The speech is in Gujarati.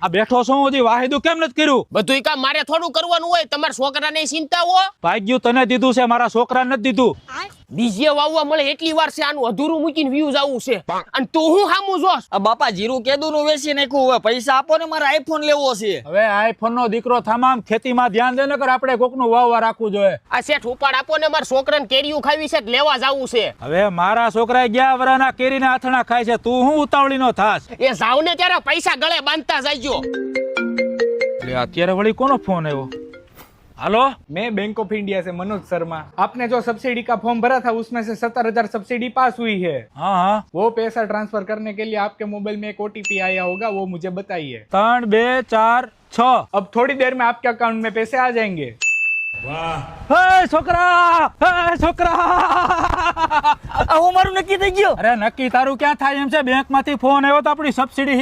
આ બેઠો છું હજી વાહિદું કેમ નથી કર્યું? બધું કામ મારે થોડું કરવાનું હોય, તમારા છોકરાને ચિંતા હો. ભાગ્યું તને દીધું છે, મારા છોકરાને નથી દીધું. બીજે વાવવા મળે એટલી વાર છે, આનું અધૂરું મૂકીને વ્યૂઝ આવું છે, અને તું હું હામું જોસ? આ બાપા જીરું કેદું નું વેચી નાખ્યું, હવે પૈસા આપો ને, મારે આઈફોન લેવો છે. હવે આઈફોન નો દીકરો થામામ ખેતીમાં ધ્યાન દે ને, કર આપણે કોકનું વાવવા રાખવું જોઈએ. આ શેઠ ઉપાડ આપો ને, મારા છોકરાને કેરીયું ખાવી છે, લેવા જવું છે. હવે મારા છોકરાએ 11 વર્ષના કેરીના આથણા ખાય છે, તું હું ઉતાવળીનો થાસ? એ જાવ ને ત્યારે પૈસા ગળે બાંધતા જાયજો. એટલે અત્યારે વળી કોનો ફોન આવ્યો? हेलो, मैं बैंक ऑफ इंडिया से मनोज शर्मा। आपने जो सब्सिडी का फॉर्म भरा था उसमें से 17,000 सब्सिडी पास हुई है। हाँ हाँ, वो पैसा ट्रांसफर करने के लिए आपके मोबाइल में एक OTP आया होगा, वो मुझे बताइए। 3 2 4 6। अब थोड़ी देर में आपके अकाउंट में पैसे आ जाएंगे। हे छोकरा, हे छोकरा, હું મારું નક્કી થઈ ગયો. અરે નક્કી તારું ક્યાં થાય એમ છે? બેંક માંથી ફોન આવ્યો તો આપણી સબસિડી